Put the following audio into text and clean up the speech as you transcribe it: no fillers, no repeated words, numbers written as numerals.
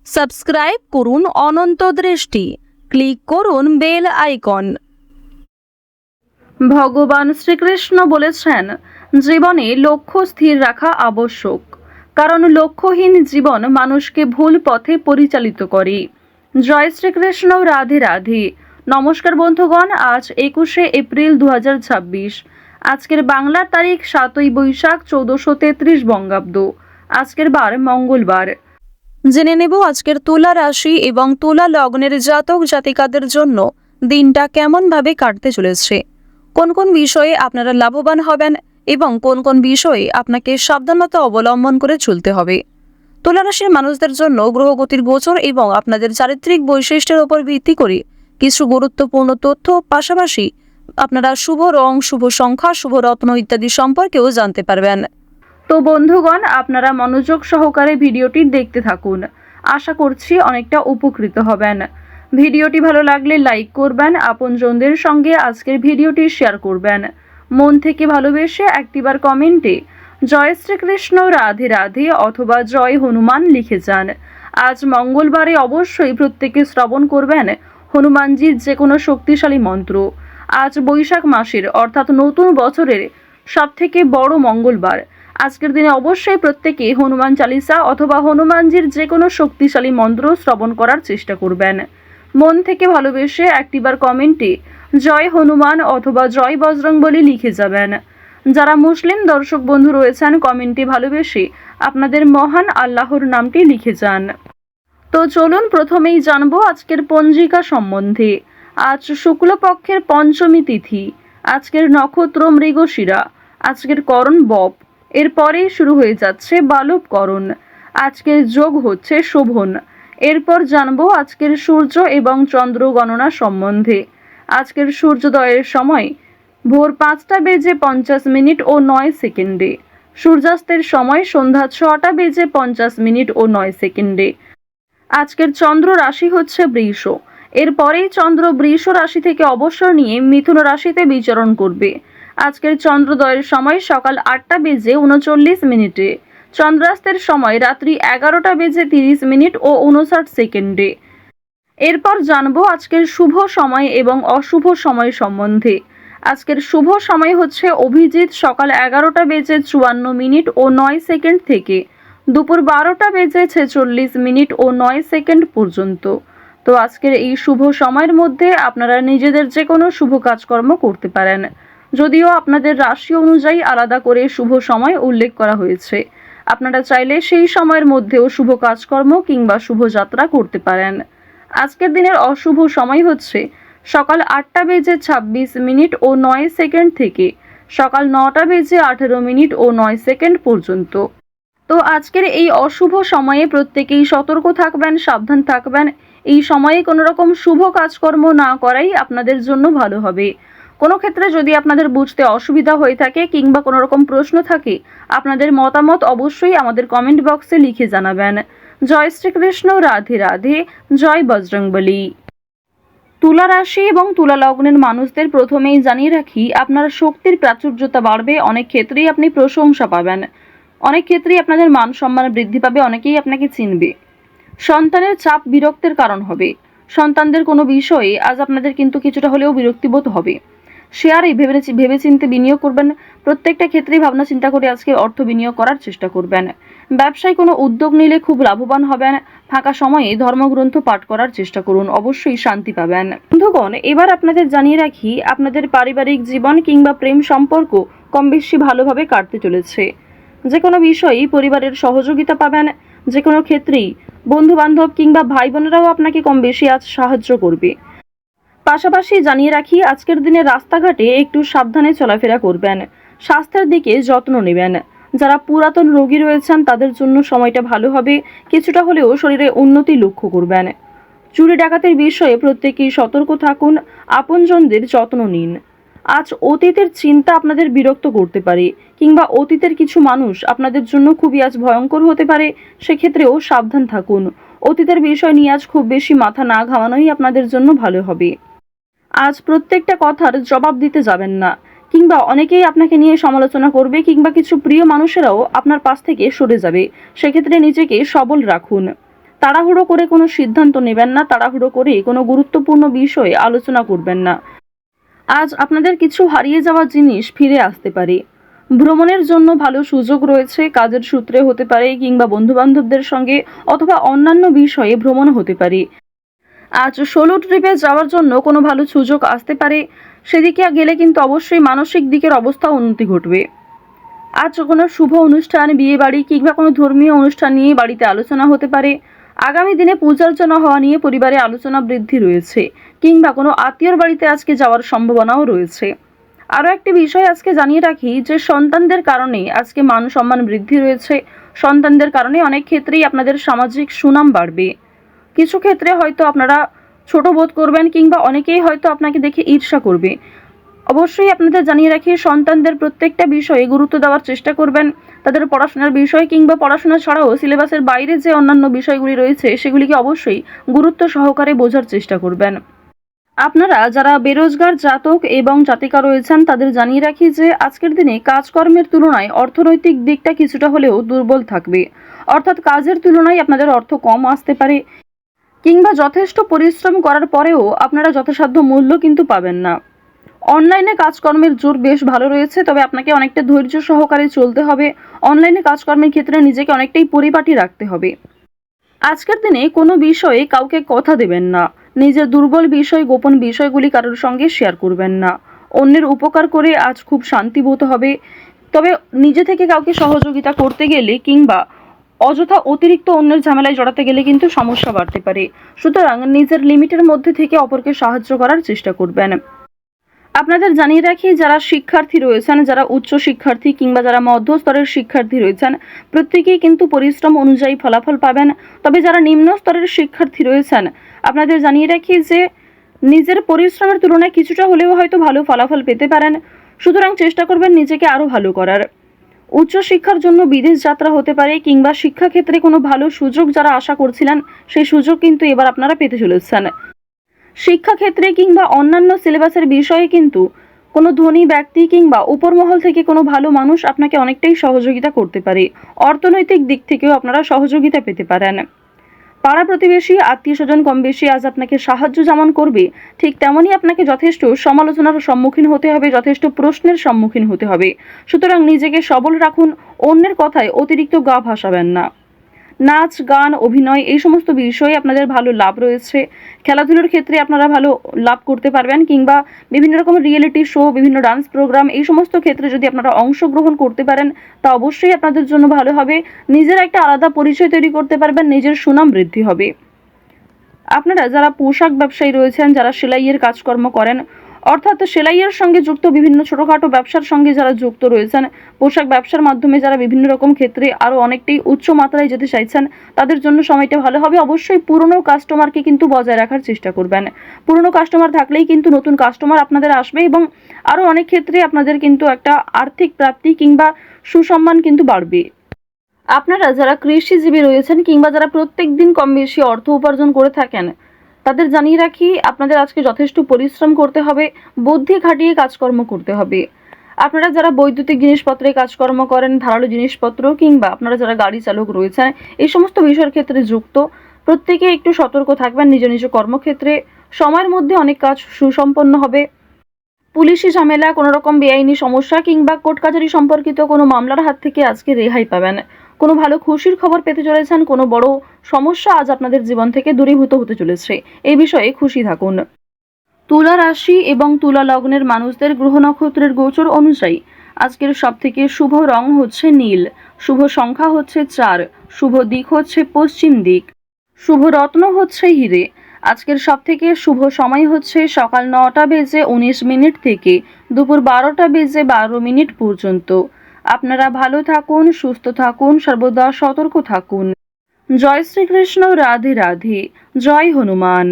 Subscribe করুন অনন্ত দৃষ্টি, click করুন বেল আইকন। ভগবান শ্রীকৃষ্ণ বলেছেন, জীবনে লক্ষ্য স্থির রাখা আবশ্যক, কারণ লক্ষ্যহীন জীবন মানুষকে ভুল পথে পরিচালিত করে। জয় শ্রীকৃষ্ণ, রাধে রাধে। নমস্কার বন্ধুগণ, আজ 21শে এপ্রিল 2026। আজকের বাংলার তারিখ 7ই বৈশাখ 1433 বঙ্গাব্দ। আজকের বার মঙ্গলবার। জেনে নেব আজকের তুলা রাশি এবং তুলা লগ্নের জাতক জাতিকাদের জন্য দিনটা কেমনভাবে কাটতে চলেছে, কোন কোন বিষয়ে আপনারা লাভবান হবেন এবং কোন কোন বিষয়ে আপনাকে সাবধানতা অবলম্বন করে চলতে হবে। তুলা রাশির মানুষদের জন্য গ্রহগতির গোচর এবং আপনাদের চারিত্রিক বৈশিষ্ট্যের উপর ভিত্তি করে কিছু গুরুত্বপূর্ণ তথ্য, পাশাপাশি আপনারা শুভ রং, শুভ সংখ্যা, শুভ রত্ন ইত্যাদি সম্পর্কেও জানতে পারবেন। তো বন্ধুগণ, আপনারা মনোযোগ সহকারে ভিডিওটি দেখতে থাকুন। আশা করছি অনেকটা উপকৃত হবেন। ভিডিওটি ভালো লাগলে লাইক করবেন, আপনজনদের সঙ্গে আজকের ভিডিওটি শেয়ার করবেন। মন থেকে ভালোবেসে একটিবার কমেন্টে জয় শ্রীকৃষ্ণ, রাধে রাধে অথবা জয় হনুমান লিখে যান। আজ মঙ্গলবারে অবশ্যই প্রত্যেকে শ্রবণ করবেন হনুমানজির যে কোনো শক্তিশালী মন্ত্র। আজ বৈশাখ মাসের অর্থাৎ নতুন বছরের সবথেকে বড় মঙ্গলবার। আজকের দিনে অবশ্যই প্রত্যেকে হনুমান চালিসা অথবা হনুমানজির যে কোনো শক্তিশালী মন্ত্র শ্রবণ করার চেষ্টা করবেন। মন থেকে ভালোবেসে একটিবার কমেন্টে জয় হনুমান অথবা জয় বজরংবলী লিখে যাবেন। যারা মুসলিম দর্শক বন্ধু রয়েছেন, কমেন্টে ভালোবেসে আপনাদের মহান আল্লাহর নামটি লিখে যান। তো চলুন প্রথমেই জানবো আজকের পঞ্জিকা সম্বন্ধে। আজ শুক্লপক্ষের পঞ্চমী তিথি। আজকের নক্ষত্র মৃগশিরা। আজকের করণ বপ। এরপরেই শুরু হয়ে যাচ্ছে বালবকরণ। আজকের যোগ হচ্ছে শোভন। এরপর জানবো আজকের সূর্য এবং চন্দ্র গণনা সম্বন্ধে। আজকের সূর্যোদয়ের সময় ভোর 5টা বেজে 50 মিনিট ও 9 সেকেন্ডে। সূর্যাস্তের সময় সন্ধ্যা 6টা বেজে 50 মিনিট ও 9 সেকেন্ডে। আজকের চন্দ্র রাশি হচ্ছে বৃষ। এরপরেই চন্দ্র বৃষ রাশি থেকে অবসর নিয়ে মিথুন রাশিতে বিচরণ করবে। আজকের চন্দ্রোদয়ের সময় সকাল 8টা বেজে 39 মিনিটে। চন্দ্রাস্তের সময় রাত্রি 11টা বেজে 30 মিনিট ও 59 সেকেন্ডে। এরপর জানবো আজকের শুভ সময় এবং অশুভ সময় সম্বন্ধে। আজকের শুভ সময় হচ্ছে অভিজিৎ সকাল 11টা বেজে 54 মিনিট ও 9 সেকেন্ড থেকে দুপুর 12টা বেজে 46 মিনিট ও 9 সেকেন্ড পর্যন্ত। তো আজকের এই শুভ সময়ের মধ্যে আপনারা নিজেদের যে কোনো শুভ কাজকর্ম করতে পারেন, যদিও আপনাদের রাশি অনুযায়ী আলাদা করে শুভ সময় উল্লেখ করা হয়েছে। আপনারা চাইলে সেই সময়ের মধ্যেও শুভ কাজকর্ম কিংবা শুভযাত্রা করতে পারেন। আজকের দিনের অশুভ সময় হচ্ছে সকাল 8টা বেজে 26 মিনিট ও 9 সেকেন্ড থেকে সকাল 9টা বেজে 18 মিনিট ও 9 সেকেন্ড পর্যন্ত। তো আজকের এই অশুভ সময়ে প্রত্যেকেই সতর্ক থাকবেন, সাবধান থাকবেন। এই সময়ে কোনো রকম শুভ কাজকর্ম না করাই আপনাদের জন্য ভালো হবে। কোনো ক্ষেত্রে যদি আপনাদের বুঝতে অসুবিধা হয়ে থাকে কিংবা কোনো রকম প্রশ্ন থাকে, আপনাদের মতামত অবশ্যই আমাদের কমেন্ট বক্সে লিখে জানাবেন। জয় শ্রীকৃষ্ণ, রাধে রাধে, জয় বজরংবলী। তুলা রাশি এবং তুলা লগ্নের মানুষদের প্রথমেই জানিয়ে রাখি, আপনার শক্তির প্রাচুর্যতা বাড়বে। অনেক ক্ষেত্রেই আপনি প্রশংসা পাবেন, অনেক ক্ষেত্রেই আপনাদের মান সম্মান বৃদ্ধি পাবে, অনেকেই আপনাকে চিনবে। সন্তানের চাপ বিরক্তের কারণ হবে। সন্তানদের কোনো বিষয়ে আজ আপনাদের কিন্তু কিছুটা হলেও বিরক্তিবোধ হবে। শেয়ারে ভেবেচিন্তে বিনিয়োগ করবেন। প্রত্যেকটা ক্ষেত্রেই ভাবনা চিন্তা করে আজকে অর্থ বিনিয়োগ করার চেষ্টা করবেন। ব্যবসায় কোনো উদ্যোগ নিলে খুব লাভবান হবেন। ফাঁকা সময়ে ধর্মগ্রন্থ পাঠ করার চেষ্টা করুন, অবশ্যই শান্তি পাবেন। বন্ধুগণ, এবার আপনাদের জানিয়ে রাখি, আপনাদের পারিবারিক জীবন কিংবা প্রেম সম্পর্ক কম বেশি ভালোভাবে কাটতে চলেছে। যে কোনো বিষয়েই পরিবারের সহযোগিতা পাবেন। যে কোনো ক্ষেত্রেই বন্ধু বান্ধব কিংবা ভাই বোনেরাও আপনাকে কম বেশি আজ সাহায্য করবে। পাশাপাশি জানিয়ে রাখি, আজকের দিনে রাস্তাঘাটে একটু সাবধানে চলাফেরা করবেন। স্বাস্থ্যের দিকে যত্ন নেবেন। যারা পুরাতন রোগী রয়েছেন তাদের জন্য সময়টা ভালো হবে। কিছুটা হলেও শরীরে উন্নতি লক্ষ্য করবেন। চুরি ডাকাতের বিষয়ে প্রত্যেকেই সতর্ক থাকুন। আপনজনদের যত্ন নিন। আজ অতীতের চিন্তা আপনাদের বিরক্ত করতে পারে কিংবা অতীতের কিছু মানুষ আপনাদের জন্য খুবই আজ ভয়ঙ্কর হতে পারে, সেক্ষেত্রেও সাবধান থাকুন। অতীতের বিষয় নিয়ে আজ খুব বেশি মাথা না ঘামানোই আপনাদের জন্য ভালো হবে। আজ প্রত্যেকটা কথার জবাব দিতে যাবেন না, কিংবা অনেকেই আপনাকে নিয়ে সমালোচনা করবে কিংবা কিছু প্রিয় মানুষেরাও আপনার পাশ থেকে সরে যাবে। সেক্ষেত্রে নিজেকে সবল রাখুন। তাড়াহুড়ো করে কোনো সিদ্ধান্ত নেবেন না, তাড়াহুড়ো করে কোনো গুরুত্বপূর্ণ বিষয়ে আলোচনা করবেন না। আজ আপনাদের কিছু হারিয়ে যাওয়া জিনিস ফিরে আসতে পারে। ভ্রমণের জন্য ভালো সুযোগ রয়েছে, কাজের সূত্রে হতে পারে কিংবা বন্ধুবান্ধবদের সঙ্গে অথবা অন্যান্য বিষয়ে ভ্রমণ হতে পারে। আজ সোলো ট্রিপে যাওয়ার জন্য কোনো ভালো সুযোগ আসতে পারে, সেদিকে গেলে কিন্তু অবশ্যই মানসিক দিকের অবস্থা উন্নতি ঘটবে। আজ কোনো শুভ অনুষ্ঠান, বিয়ে বাড়ি কিংবা কোনো ধর্মীয় অনুষ্ঠান নিয়ে বাড়িতে আলোচনা হতে পারে। আগামী দিনে পূজার্চনা হওয়া নিয়ে পরিবারে আলোচনা বৃদ্ধি রয়েছে, কিংবা কোনো আত্মীয়র বাড়িতে আজকে যাওয়ার সম্ভাবনাও রয়েছে। আরও একটি বিষয় আজকে জানিয়ে রাখি যে সন্তানদের কারণে আজকে মান সম্মান বৃদ্ধি রয়েছে। সন্তানদের কারণে অনেক ক্ষেত্রেই আপনাদের সামাজিক সুনাম বাড়বে। কিছু ক্ষেত্রে হয়তো আপনারা ছোট বোধ করবেন কিংবা অনেকেই হয়তো আপনাকে দেখে ঈর্ষা করবে। অবশ্যই আপনাদের জানিয়ে রাখি, সন্তানদের প্রত্যেকটা বিষয়ে গুরুত্ব দেওয়ার চেষ্টা করবেন। তাদের পড়াশোনার বিষয় কিংবা পড়াশোনা ছাড়াও সিলেবাসের বাইরে যে অন্যান্য বিষয়গুলি রয়েছে সেগুলিকে অবশ্যই গুরুত্ব সহকারে বোঝার চেষ্টা করবেন। আপনারা যারা বেরোজগার জাতক এবং জাতিকা রয়েছেন তাদের জানিয়ে রাখি যে আজকের দিনে কাজকর্মের তুলনায় অর্থনৈতিক দিকটা কিছুটা হলেও দুর্বল থাকবে। অর্থাৎ কাজের তুলনায় আপনাদের অর্থ কম আসতে পারে, কিংবা যথেষ্ট পরিশ্রম করার পরেও আপনারা যথাসাধ্য মূল্য কিন্তু পাবেন না। অনলাইনে কাজকর্মের জোর বেশ ভালো রয়েছে, তবে আপনাকে অনেকটা ধৈর্য সহকারে চলতে হবে। অনলাইনে কাজকর্মের ক্ষেত্রে নিজেকে অনেকটাই পরিপাটি রাখতে হবে। আজকের দিনে কোনো বিষয়ে কাউকে কথা দেবেন না। নিজের দুর্বল বিষয়, গোপন বিষয়গুলি কারোর সঙ্গে শেয়ার করবেন না। অন্যের উপকার করে আজ খুব শান্তি বোধ হবে। তবে নিজে থেকে কাউকে সহযোগিতা করতে গেলে কিংবা অযথা অতিরিক্ত অন্যের ঝামেলায় জড়াতে গেলে কিন্তু সমস্যা বাড়তে পারে। সুতরাং নিজের লিমিটের মধ্যে থেকে অপরকে সাহায্য করার চেষ্টা করবেন। আপনাদের জানিয়ে রাখি, যারা শিক্ষার্থী রয়েছেন, যারা উচ্চ শিক্ষার্থী কিংবা যারা মধ্যস্তরের শিক্ষার্থী রয়েছেন, প্রত্যেকেই কিন্তু পরিশ্রম অনুযায়ী ফলাফল পাবেন। তবে যারা নিম্ন স্তরের শিক্ষার্থী রয়েছেন, আপনাদের জানিয়ে রাখি যে নিজের পরিশ্রমের তুলনায় কিছুটা হলেও হয়তো ভালো ফলাফল পেতে পারেন। সুতরাং চেষ্টা করবেন নিজেকে আরও ভালো করার। উচ্চশিক্ষার জন্য বিদেশ যাত্রা হতে পারে কিংবা শিক্ষাক্ষেত্রে কোনো ভালো সুযোগ যারা আশা করছিলেন সেই সুযোগ কিন্তু এবার আপনারা পেতে চলেছেন। শিক্ষাক্ষেত্রে কিংবা অন্যান্য সিলেবাসের বিষয়ে কিন্তু কোনো ধনী ব্যক্তি কিংবা উপরমহল থেকে কোনো ভালো মানুষ আপনাকে অনেকটাই সহযোগিতা করতে পারে। অর্থনৈতিক দিক থেকেও আপনারা সহযোগিতা পেতে পারেন। পাড়া প্রতিবেশী, আত্মীয় স্বজন কম বেশি আজ আপনাকে সাহায্য যেমন করবে, ঠিক তেমনই আপনাকে যথেষ্ট সমালোচনার সম্মুখীন হতে হবে, যথেষ্ট প্রশ্নের সম্মুখীন হতে হবে। সুতরাং নিজেকে সবল রাখুন, অন্যের কথায় অতিরিক্ত গা ভাসাবেন না। নাচ, গান, অভিনয় এই সমস্ত বিষয়ে আপনাদের ভালো লাভ রয়েছে। খেলাধুলোর ক্ষেত্রে আপনারা ভালো লাভ করতে পারবেন, কিংবা বিভিন্ন রকমের রিয়েলিটি শো, বিভিন্ন ডান্স প্রোগ্রাম এই সমস্ত ক্ষেত্রে যদি আপনারা অংশগ্রহণ করতে পারেন তা অবশ্যই আপনাদের জন্য ভালো হবে। নিজের একটা আলাদা পরিচয় তৈরি করতে পারবেন, নিজের সুনাম বৃদ্ধি হবে। আপনারা যারা পোশাক ব্যবসায়ী রয়েছেন, যারা সেলাইয়ের কাজকর্ম করেন, অর্থাৎ সেলাইয়ের সঙ্গে যুক্ত বিভিন্ন ছোটোখাটো ব্যবসার সঙ্গে যারা যুক্ত রয়েছেন, পোশাক ব্যবসার মাধ্যমে যারা বিভিন্ন রকম ক্ষেত্রে আরও অনেকটাই উচ্চ মাত্রায় যেতে চাইছেন, তাদের জন্য সময়টা ভালো হবে। অবশ্যই পুরনো কাস্টমারকে কিন্তু বজায় রাখার চেষ্টা করবেন। পুরনো কাস্টমার থাকলেই কিন্তু নতুন কাস্টমার আপনাদের আসবে এবং আরও অনেক ক্ষেত্রে আপনাদের কিন্তু একটা আর্থিক প্রাপ্তি কিংবা সুসম্মান কিন্তু বাড়বে। আপনারা যারা কৃষিজীবী রয়েছেন কিংবা যারা প্রত্যেক দিন কম বেশি অর্থ উপার্জন করে থাকেন, তাদের জানিয়ে রাখি আপনাদের আজকে যথেষ্ট পরিশ্রম করতে হবে, বুদ্ধি খাটিয়ে কাজকর্ম করতে হবে। আপনারা যারা বৈদ্যুতিক জিনিসপত্রে কাজকর্ম করেন, ধারালো জিনিসপত্র কিংবা আপনারা যারা গাড়ি চালক রয়েছেন, এই সমস্ত বিষয়ের ক্ষেত্রে যুক্ত, প্রত্যেকে একটু সতর্ক থাকবেন নিজ নিজ কর্মক্ষেত্রে। সময়ের মধ্যে অনেক কাজ সুসম্পন্ন হবে। পুলিশি ঝামেলা, কোনো রকম বেআইনি সমস্যা কিংবা কোর্ট কাছারি সম্পর্কিত কোনো মামলার হাত থেকে আজকে রেহাই পাবেন। কোনো ভালো খুশির খবর পেতে চলেছেন, কোনো বড় সমস্যা আজ আপনাদের জীবন থেকে দূরীভূত হতে চলেছে, এই বিষয়ে খুশি থাকুন। তুলা রাশি এবং তুলা লগ্নের মানুষদের গ্রহ নক্ষত্রের গোচর অনুযায়ী আজকের সবথেকে শুভ রং হচ্ছে নীল, শুভ সংখ্যা হচ্ছে 4, শুভ দিক হচ্ছে পশ্চিম দিক, শুভ রত্ন হচ্ছে হিরে। আজকের সবথেকে শুভ সময় হচ্ছে সকাল 9:19 থেকে দুপুর 12:12 পর্যন্ত। আপনারা ভালো থাকুন, সুস্থ থাকুন, সর্বদা সতর্ক থাকুন। জয় শ্রীকৃষ্ণ, রাধে রাধে, জয় হনুমান।